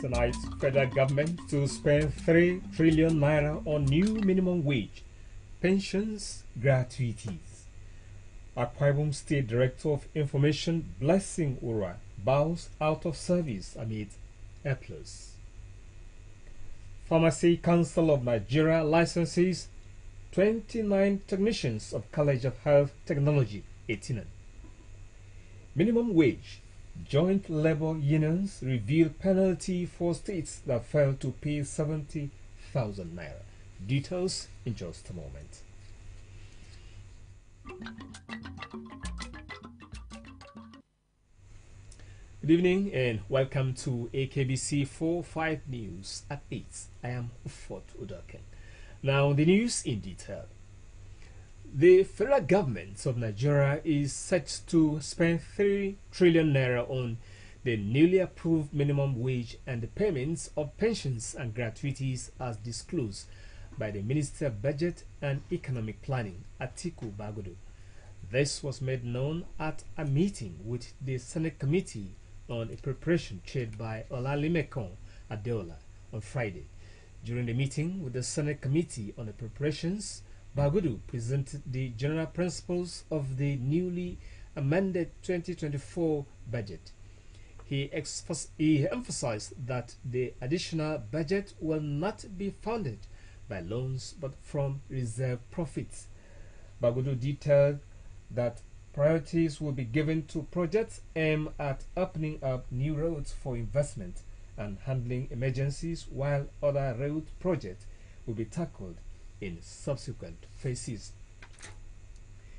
Tonight, federal government to spend 3 trillion naira on new minimum wage, pensions, gratuities. Akwa Ibom State Director of Information Blessing Ura bows out of service amid applause. Pharmacy Council of Nigeria licenses 29 technicians of College of Health Technology, 18. Minimum wage. Joint labor unions reveal penalty for states that fail to pay 70,000 naira. Details in just a moment. Good evening and welcome to Akbc 45 News at 8. I am Ufot Udoken. Now the news in detail. The federal government of Nigeria is set to spend 3 trillion naira on the newly approved minimum wage and the payments of pensions and gratuities as disclosed by the Minister of Budget and Economic Planning, Atiku Bagudu. This was made known at a meeting with the Senate Committee on Appropriation chaired by Olalimekon Adeola on Friday. During the meeting with the Senate Committee on Appropriations, Bagudu presented the general principles of the newly amended 2024 budget. He emphasized that the additional budget will not be funded by loans but from reserve profits. Bagudu detailed that priorities will be given to projects aimed at opening up new roads for investment and handling emergencies, while other road projects will be tackled in subsequent phases.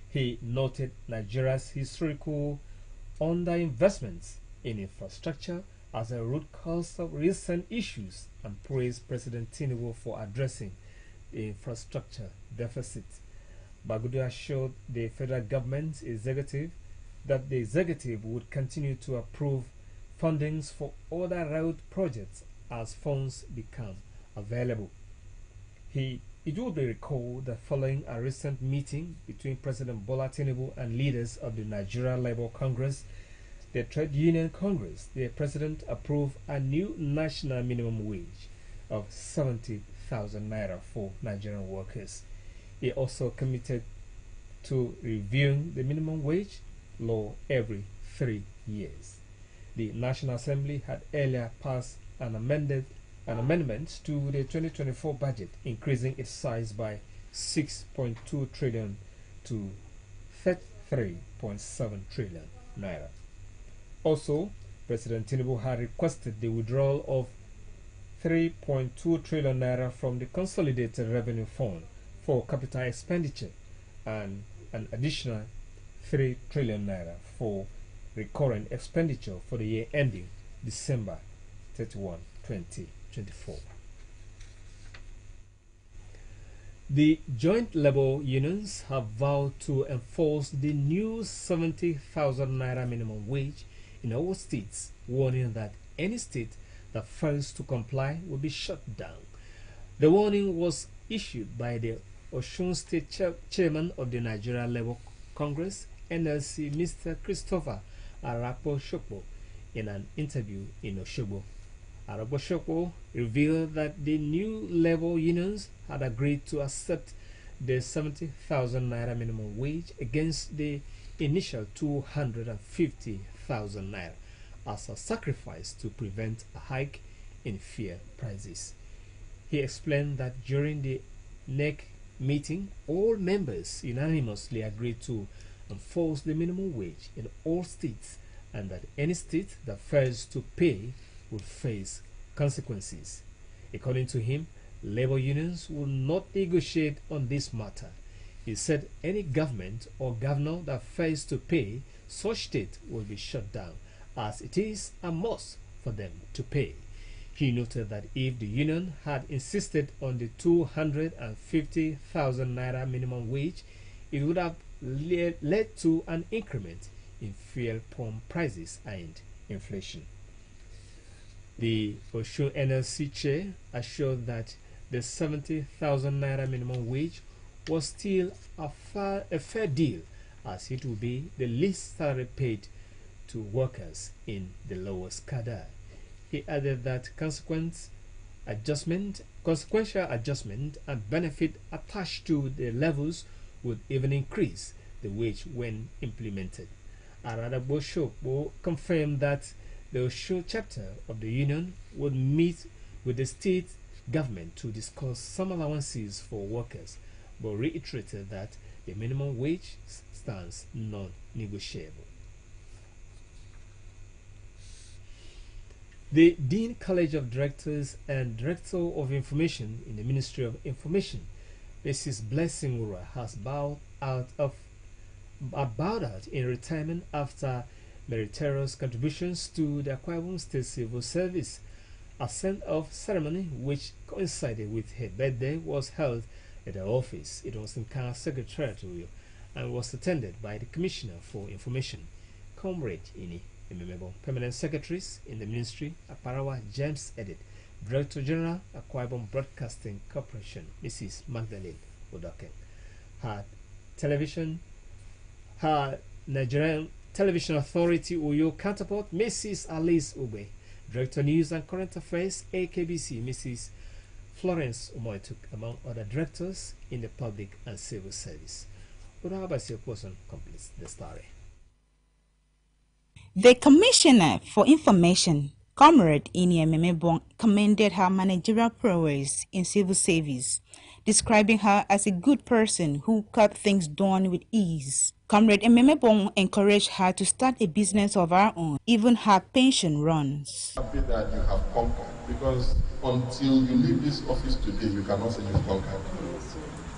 He noted Nigeria's historical underinvestments in infrastructure as a root cause of recent issues and praised President Tinubu for addressing the infrastructure deficit. Bagudu assured the federal government executive that the executive would continue to approve fundings for other road projects as funds become available. It will be recalled that following a recent meeting between President Bola Tinubu and leaders of the Nigeria Labour Congress, the Trade Union Congress, the President approved a new national minimum wage of 70,000 naira for Nigerian workers. He also committed to reviewing the minimum wage law every 3 years. The National Assembly had earlier passed an amendment to the 2024 budget, increasing its size by 6.2 trillion to 33.7 trillion naira. Also, President Tinubu had requested the withdrawal of 3.2 trillion naira from the Consolidated Revenue Fund for capital expenditure and an additional 3 trillion naira for recurrent expenditure for the year ending December 31, 2024. The joint labor unions have vowed to enforce the new 70,000 naira minimum wage in all states, warning that any state that fails to comply will be shut down. The warning was issued by the Osun State Chairman of the Nigeria Labour Congress, NLC, Mr. Christopher Arapo-Shokpo, in an interview in Osogbo. Arapo-Shokpo revealed that the new labor unions had agreed to accept the 70,000 naira minimum wage against the initial 250,000 naira as a sacrifice to prevent a hike in fuel prices. He explained that during the NEC meeting, all members unanimously agreed to enforce the minimum wage in all states and that any state that fails to pay would face consequences. According to him, labor unions will not negotiate on this matter. He said any government or governor that fails to pay, such state will be shut down, as it is a must for them to pay. He noted that if the union had insisted on the 250,000 naira minimum wage, it would have led to an increment in fuel pump prices and inflation. The Osun NLC chair assured that the 70,000 naira minimum wage was still a fair deal, as it will be the least salary paid to workers in the lowest cadre. He added that consequential adjustment and benefit attached to the levels would even increase the wage when implemented. Aradagbo Shokbo confirmed that the Osho chapter of the union would meet with the state government to discuss some allowances for workers, but reiterated that the minimum wage stands non-negotiable. The Dean College of Directors and Director of Information in the Ministry of Information, Mrs. Blessing Ura, has bowed out in retirement after meritorious contributions to the Akwa Ibom State Civil Service. A send-off ceremony, which coincided with her birthday, was held at her office. It was in Car Secretariat and was attended by the Commissioner for Information, Comrade Ini Ememebo, Permanent Secretaries in the Ministry, Aparawa James Edit, Director General, Akwa Ibom Broadcasting Corporation, Mrs. Magdalene Odoken, her Nigerian Television Authority Uyo counterpart, Mrs. Alice Ube, Director News and Current Affairs, AKBC, Mrs. Florence Umoituk, among other directors in the public and civil service. Urabasi Oposon completes the story. The Commissioner for Information, Comrade Ini Ememebo, commended her managerial prowess in civil service, describing her as a good person who got things done with ease. Comrade Ememebo encouraged her to start a business of her own, even her pension runs. Happy that you have conquered, because until you leave this office today, you cannot say you've conquered.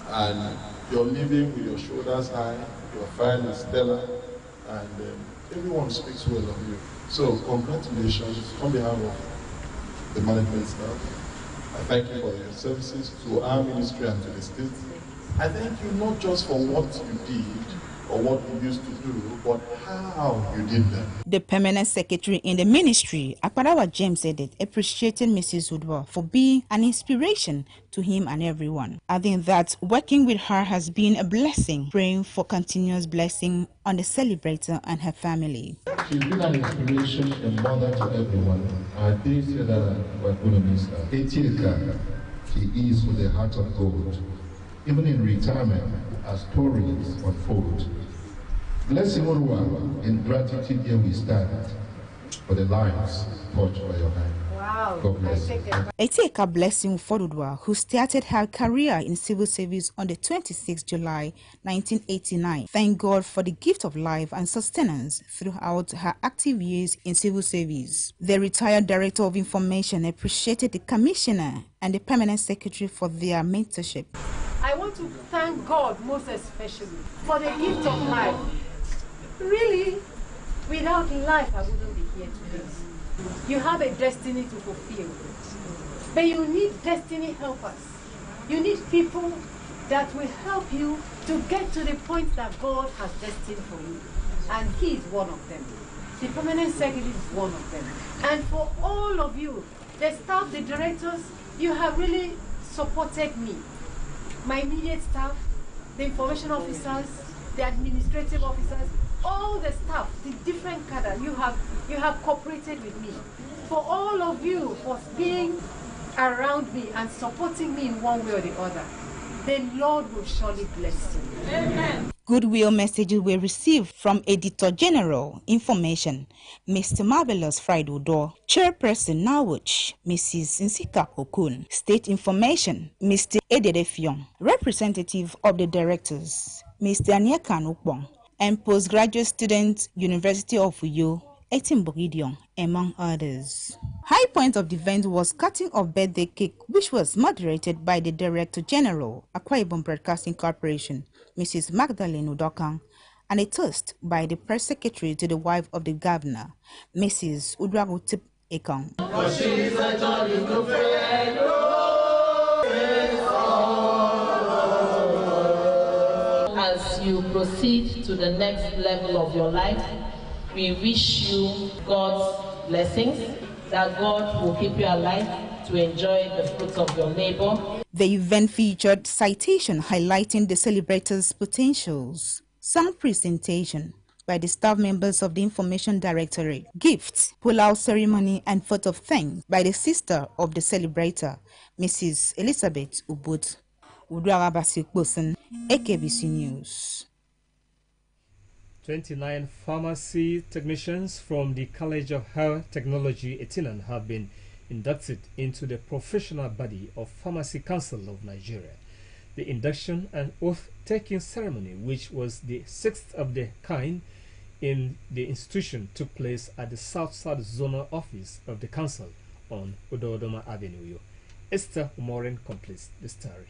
And you're living with your shoulders high, your file is stellar, and everyone speaks well of you. So congratulations on behalf of the management staff. I thank you for your services to our ministry and to the state. I thank you not just for what you did or what you used to do, but how you did them. The permanent secretary in the ministry, Akbarawa James Edit, appreciated Mrs. Udwa for being an inspiration to him and everyone, adding that working with her has been a blessing, praying for continuous blessing on the celebrator and her family. She's been an inspiration, a mother to everyone. I did say that we're going to miss her. Etilka, she is with a heart of gold. Even in retirement, as stories unfold. Blessing Urwa, in gratitude here we stand for the lives touched by your hand. Wow. God bless you. I take a blessing for Udwa, who started her career in civil service on the 26th July 1989. Thank God for the gift of life and sustenance throughout her active years in civil service. The retired Director of Information appreciated the Commissioner and the Permanent Secretary for their mentorship. I want to thank God most especially for the gift of life. Really, without life I wouldn't be here today. You have a destiny to fulfill, but you need destiny helpers. You need people that will help you to get to the point that God has destined for you, and he is one of them. The Permanent Secretary is one of them. And for all of you, the staff, the directors, you have really supported me. My immediate staff, the information officers, the administrative officers, all the staff, the different cadre, you have cooperated with me. For all of you for being around me and supporting me in one way or the other, the Lord will surely bless you. Amen. Goodwill messages were received from Editor General Information, Mr. Marvelous Friday Udo, Chairperson Nawuch, Mrs. Nsika Okun, State Information, Mr. Ededefion, Representative of the Directors, Mr. Anyekan Ukbong, and Postgraduate Student, University of Uyo, Etimbogidion, among others. High point of the event was cutting of birthday cake, which was moderated by the Director General, Akwa Ibom Broadcasting Corporation, Mrs. Magdalene Udokan, and a toast by the Press Secretary to the wife of the Governor, Mrs. Udragutip Ekong. As you proceed to the next level of your life, we wish you God's blessings, that God will keep you alive to enjoy the fruits of your labor. The event featured citation highlighting the celebrators' potentials, song presentation, by the staff members of the Information Directorate. Gifts, pull-out ceremony and vote of thanks by the sister of the celebrator, Mrs. Elizabeth Ubud. Uduagabasi Bosen, Akbc News. 29 pharmacy technicians from the College of Health Technology, Etinan, have been inducted into the professional body of Pharmacy Council of Nigeria. The induction and oath-taking ceremony, which was the 6th of the kind in the institution, took place at the South-South Zonal Office of the Council on Ododoma Avenue. Esther Umoren completes the story.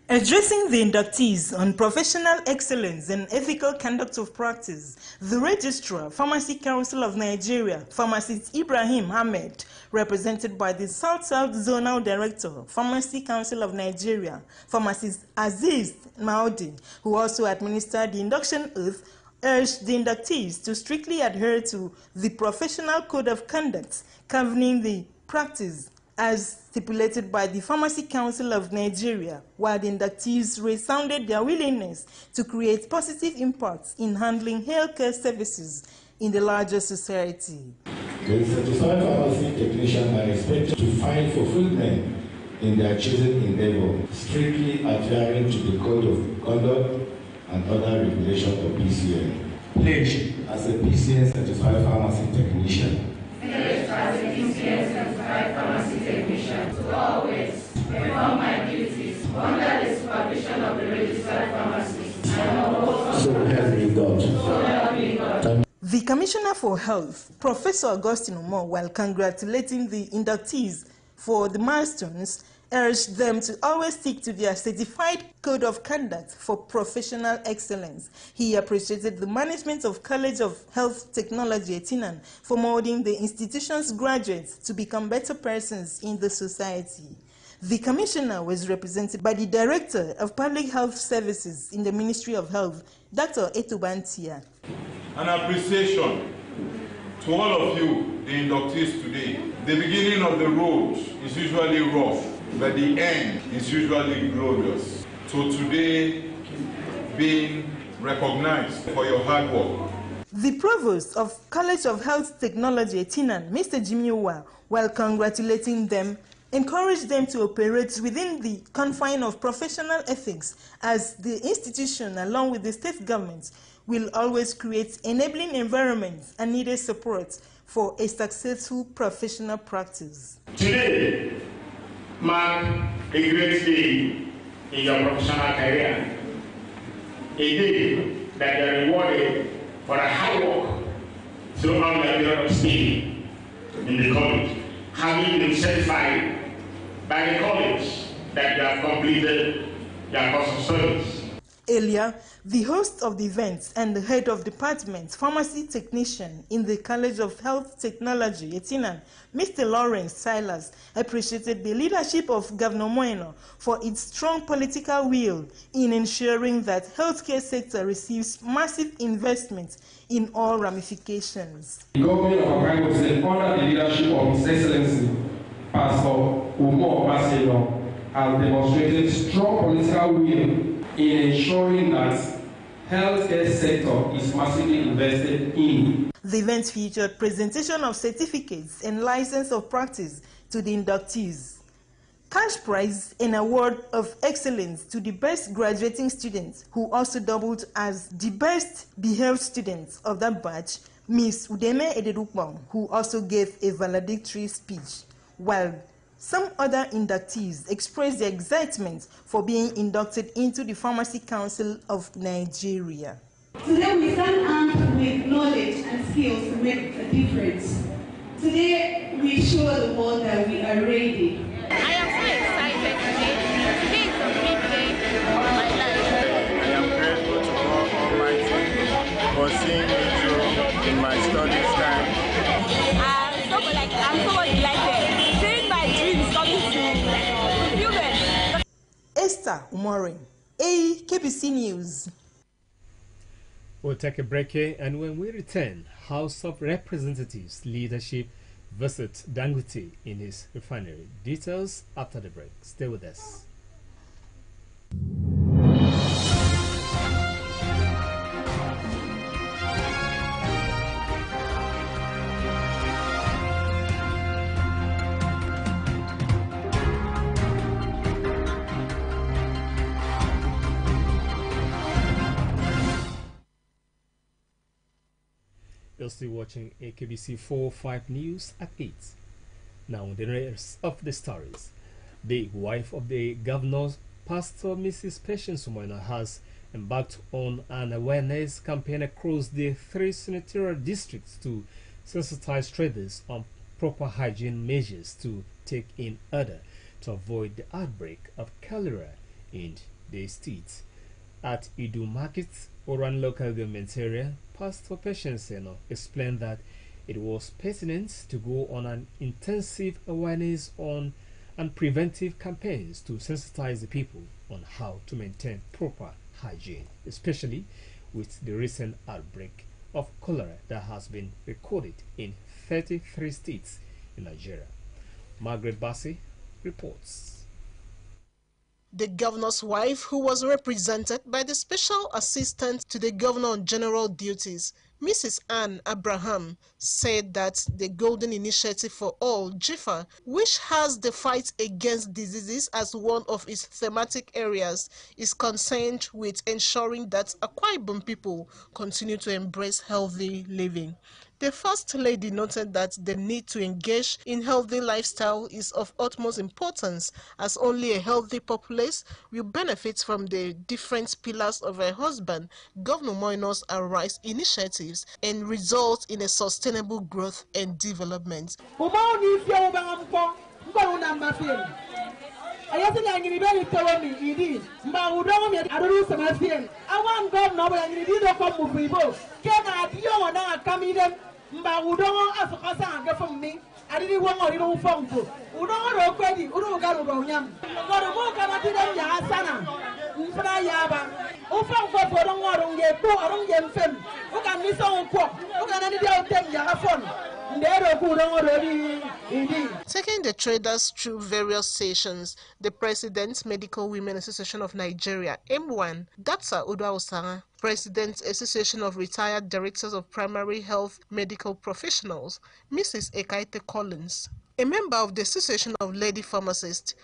Addressing the inductees on professional excellence and ethical conduct of practice, the Registrar, Pharmacy Council of Nigeria, Pharmacist Ibrahim Ahmed, represented by the South-South Zonal Director, Pharmacy Council of Nigeria, Pharmacist Aziz Maudi, who also administered the induction oath, urged the inductees to strictly adhere to the professional code of conduct governing the practice as stipulated by the Pharmacy Council of Nigeria, while the inductees resounded their willingness to create positive impacts in handling healthcare services in the larger society. The certified pharmacy technicians are expected to find fulfillment in their chosen endeavor, strictly adhering to the code of conduct and other regulations of PCN. Pledge as a PCN certified pharmacy technician. As a PCN certified pharmacy technician, to always perform my duties under the supervision of the registered pharmacist. So help me God. So help me God. The Commissioner for Health, Professor Augustine Omo, while congratulating the inductees for the milestones, urged them to always stick to their certified code of conduct for professional excellence. He appreciated the management of College of Health Technology, Etinan, for molding the institution's graduates to become better persons in the society. The Commissioner was represented by the Director of Public Health Services in the Ministry of Health, Dr. Etubantia. An appreciation to all of you, the inductees today. The beginning of the road is usually rough, but the end is usually glorious. So today, being recognized for your hard work. The Provost of College of Health Technology, Etinan, Mr. Jimmy Uwa, while congratulating them, encouraged them to operate within the confine of professional ethics, as the institution, along with the state government, will always create enabling environments and needed support for a successful professional practice. Today mark a great day in your professional career, a day that you are rewarded for a hard work throughout your period of stay in the college, having been certified by the college that you have completed your course of studies. Earlier, the host of the event and the head of department, pharmacy technician in the College of Health Technology, Etinan, Mr. Lawrence Silas, appreciated the leadership of Governor Moeno for its strong political will in ensuring that healthcare sector receives massive investment in all ramifications. The government of Akbc Tv, under the leadership of His Excellency Pastor Umo Baseno, has demonstrated strong political will in ensuring that healthcare sector is massively invested in. The event featured presentation of certificates and license of practice to the inductees, cash prize and award of excellence to the best graduating students, who also doubled as the best behaved students of that batch, Miss Udeme Ededukbang, who also gave a valedictory speech, while some other inductees expressed their excitement for being inducted into the Pharmacy Council of Nigeria. Today we stand armed with knowledge and skills to make a difference. Today we show the world that we are ready. I am so excited today. Today is a big day of my life. I am grateful to God Almighty for seeing me through in my studies time. I'm so delighted. Seeing my dreams coming to fulfillment. Esther Umorin, Akbc News. We'll take a break here, and when we return, House of Representatives leadership visit Dangote in his refinery. Details after the break. Stay with us. You're still watching AKBC 45 News at 8. Now, the rest of the stories. The wife of the governor's pastor, Mrs. Patience Umana, has embarked on an awareness campaign across the 3 senatorial districts to sensitize traders on proper hygiene measures to take in order to avoid the outbreak of cholera in the state. At Idu Market, Oran local government area, Pastor Patience explained that it was pertinent to go on an intensive awareness on and preventive campaigns to sensitize the people on how to maintain proper hygiene, especially with the recent outbreak of cholera that has been recorded in 33 states in Nigeria. Margaret Bassi reports. The governor's wife, who was represented by the special assistant to the governor on general duties, Mrs. Anne Abraham, said that the Golden Initiative for All, GIFA, which has the fight against diseases as one of its thematic areas, is concerned with ensuring that Akwa Ibom people continue to embrace healthy living. The First Lady noted that the need to engage in healthy lifestyle is of utmost importance, as only a healthy populace will benefit from the different pillars of her husband, Governor Moino's Arise initiatives, and result in a sustainable growth and development. Taking the traders through various sessions, the President, Medical Women Association of Nigeria, M1, Dr. Uda Osanga, President, Association of Retired Directors of Primary Health Medical Professionals, Mrs. Ekaite Collins, a member of the Association of Lady Pharmacists,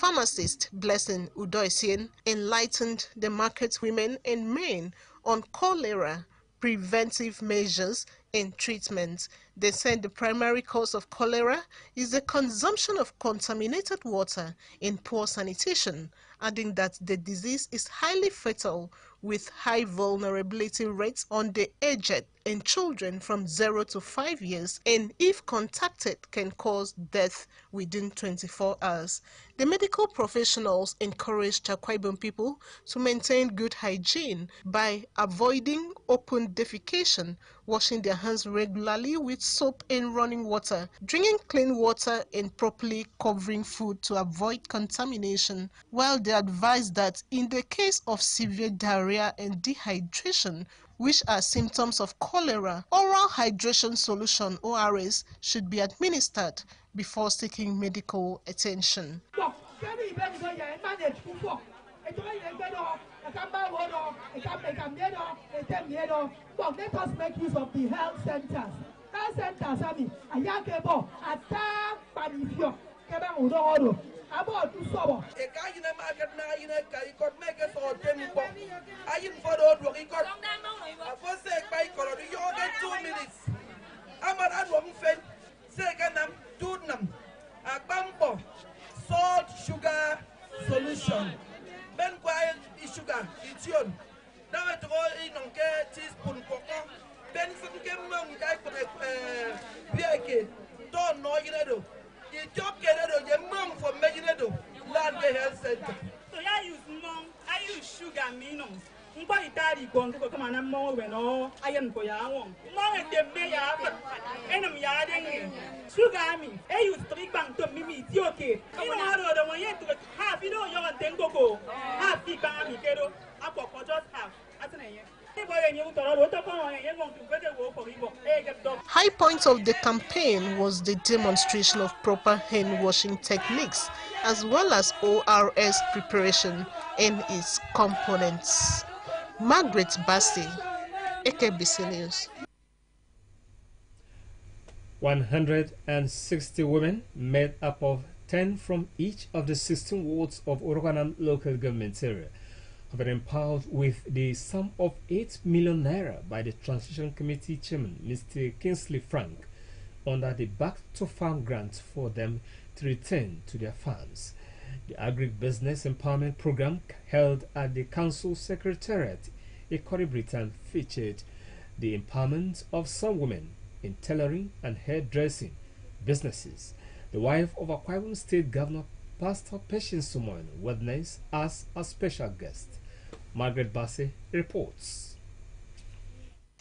Blessing Udoisien, enlightened the market women and men on cholera, preventive measures, and treatment. They said the primary cause of cholera is the consumption of contaminated water and poor sanitation, adding that the disease is highly fatal with high vulnerability rates on the aged and children from 0 to 5 years, and if contacted can cause death within 24 hours. The medical professionals encouraged Akwa Ibom people to maintain good hygiene by avoiding open defecation, washing their hands regularly with soap and running water, drinking clean water, and properly covering food to avoid contamination, while they advised that in the case of severe diarrhea and dehydration, which are symptoms of cholera, oral hydration solution ORS should be administered before seeking medical attention. Let us make use of the health centers. Health centers, I mean, about to summer. A guy in the market now, you could make it for 10 people. I am for the old record. I first say, by color, you get 2 minutes. I'm at one fan. Second, I'm doing them. A bumper, salt, sugar solution. Ben quiet is sugar, it's your. Now I throw in on teaspoon cocoa. Ben from the game, guy for a beer. Don't know you know. You talk your mom for making it land the health center. So I use mom, I use sugar minimums. Daddy going to come on more when all I am for your own. Mom at the mayor, and I'm yarding sugar me. I use 3 bank to me, it's okay. You know how to one yet to half, you know, you're a tengo, half the bank, kiddo, up for just half. High point of the campaign was the demonstration of proper hand washing techniques as well as ORS preparation and its components. Margaret Bassi, Akbc News. 160 women made up of 10 from each of the 16 wards of Oroganam local government area have been empowered with the sum of 8 million naira by the Transition Committee Chairman, Mr. Kingsley Frank, under the Back to Farm grant for them to return to their farms. The Agribusiness Empowerment Program held at the Council Secretariat, Ikori Britain, featured the empowerment of some women in tailoring and hairdressing businesses. The wife of Akwa Ibom State Governor Pastor Patience Sumoyun witnessed as a special guest. Margaret Bassey reports.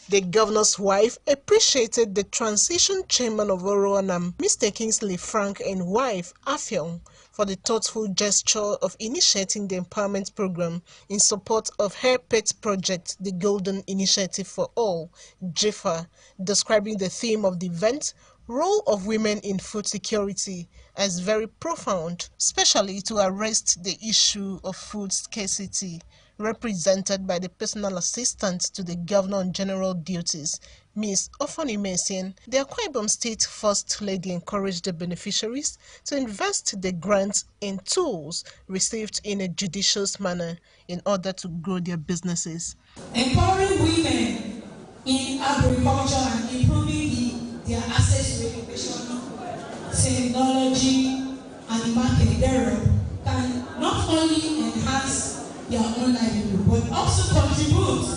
The governor's wife appreciated the transition chairman of Oroanam, Mr. Kingsley Frank, and wife, Afyong, for the thoughtful gesture of initiating the empowerment program in support of her pet project, the Golden Initiative for All, JIFA, describing the theme of the event, Role of Women in Food Security, as very profound, especially to arrest the issue of food scarcity. Represented by the personal assistant to the Governor on General Duties, Ms. Ofani Messian, the Akwa Ibom State First Lady encouraged the beneficiaries to invest the grants in tools received in a judicious manner in order to grow their businesses. Empowering women in agriculture and improving their access to education, technology, and market thereof can not only enhance their own livelihood, but also contribute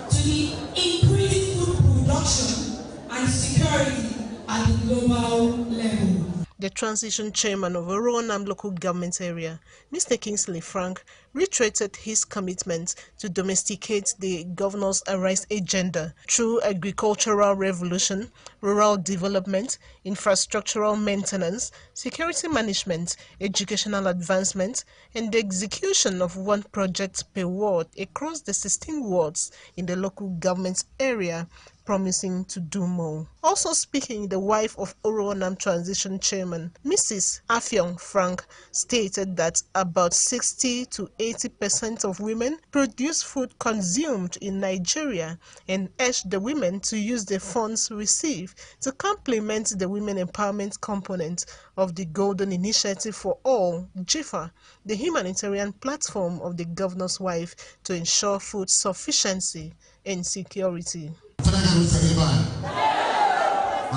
to the increased food production and security at the global level. The transition chairman of Oroanam local government area, Mr. Kingsley Frank, reiterated his commitment to domesticate the governor's Arise agenda through agricultural revolution, rural development, infrastructural maintenance, security management, educational advancement, and the execution of one project per ward across the 16 wards in the local government area, promising to do more. Also speaking, the wife of Oroanam transition chairman, Mrs. Afyong Frank, stated that about 60 to 80% of women produce food consumed in Nigeria and urged the women to use the funds received to complement the women empowerment component of the Golden Initiative for All, JIFA, the humanitarian platform of the governor's wife to ensure food sufficiency and security. And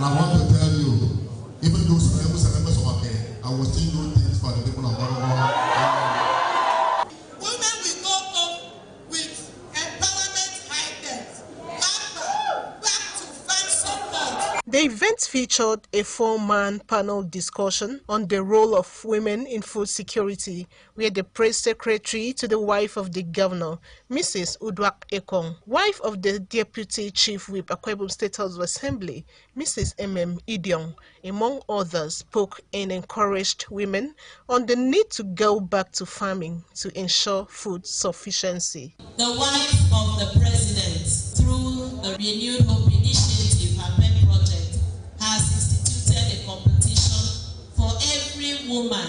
I want to tell you, even those members of our care, I will still do things for the people of Oroanam. Women will go home with empowerment items, back to farm support. The event featured a 4-man panel discussion on the role of women in food security, where the press secretary to the wife of the governor, Mrs. Udwak Ekong, wife of the deputy chief whip Akwa Ibom State House of Assembly, Mrs. M.M. Idiong, among others, spoke and encouraged women on the need to go back to farming to ensure food sufficiency. The wife of the president, through the Renewed Hope Initiative, her pet project, has instituted a competition for every woman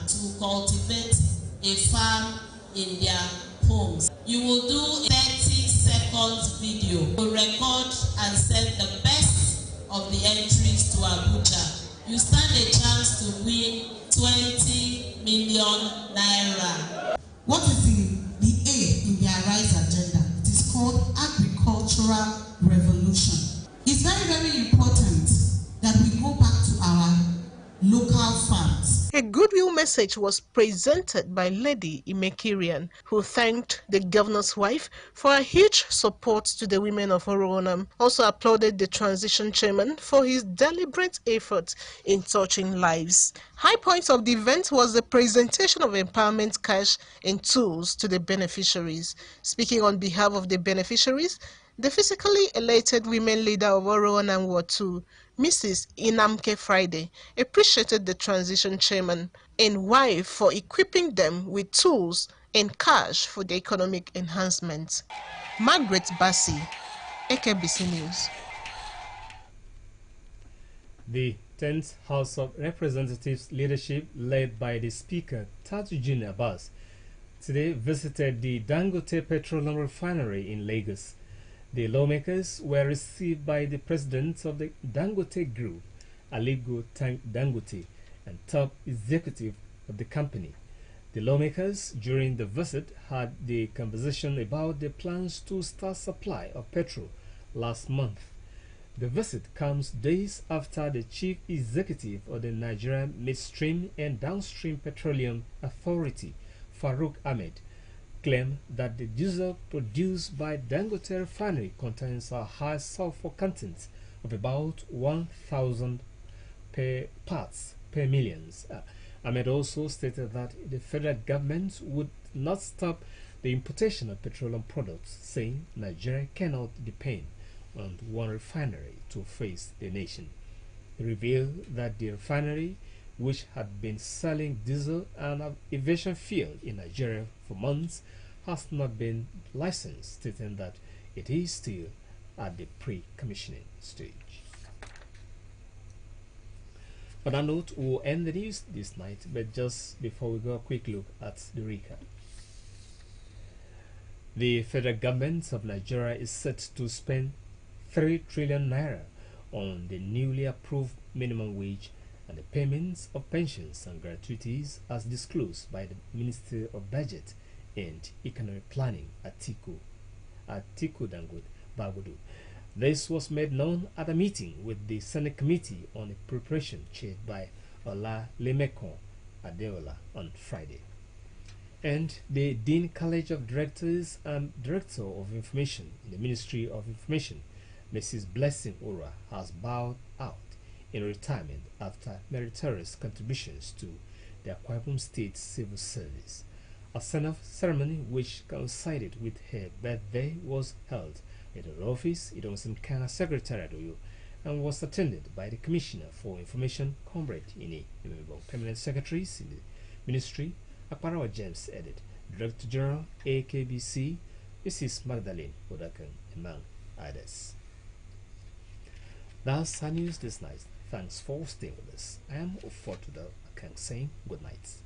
to cultivate a farm in their homes. You will do a 30-second video to record and send the best of the entries to Abuja. You stand a chance to win 20 million naira. What is the A in the Arise agenda? It is called agricultural revolution. It's very, very important that we go back to our local farms. A goodwill message was presented by Lady Imekirian, who thanked the governor's wife for her huge support to the women of Oroanam. Also applauded the transition chairman for his deliberate effort in touching lives. High point of the event was the presentation of empowerment cash and tools to the beneficiaries. Speaking on behalf of the beneficiaries, the physically elated women leader of Oroanam Ward 2, Mrs. Inamke Friday, appreciated the transition chairman and wife for equipping them with tools and cash for the economic enhancement. Margaret Bassey, Akbc News. The 10th House of Representatives leadership, led by the Speaker Tajuddin Abbas, today visited the Dangote Petroleum Refinery in Lagos. The lawmakers were received by the president of the Dangote Group, Aliko Dangote, and top executive of the company. The lawmakers during the visit had the conversation about the plans to start supply of petrol last month. The visit comes days after the chief executive of the Nigerian Midstream and Downstream Petroleum Authority, Farouk Ahmed, claimed that the diesel produced by Dangote refinery contains a high sulfur content of about 1,000 parts per million. Ahmed also stated that the federal government would not stop the importation of petroleum products, saying Nigeria cannot depend on one refinery to face the nation. He revealed that the refinery, which had been selling diesel and aviation fuel in Nigeria for months, has not been licensed, stating that it is still at the pre-commissioning stage. On that note, we'll end the news this night, but just before we go, a quick look at the recap. The federal government of Nigeria is set to spend 3 trillion naira on the newly approved minimum wage and the payments of pensions and gratuities as disclosed by the Minister of Budget and Economic Planning, Atiku Dangote Bagudu. This was made known at a meeting with the Senate Committee on Preparation chaired by Ola Lemekon Adeola on Friday. And the Dean College of Directors and Director of Information in the Ministry of Information, Mrs. Blessing Ora, has bowed out in retirement after meritorious contributions to the Akwa Ibom State Civil Service. A send-off ceremony which coincided with her birthday was held at her office, Idonsin Kana Secretariat, and was attended by the Commissioner for Information, Comrade Ini, the member of Permanent Secretaries in the Ministry, Akparawa James Edit, Director General, AKBC, Mrs. Magdalene Odakan, among others. That's our news this night. Thanks for staying with us. I am Ufotudo Akang saying good night.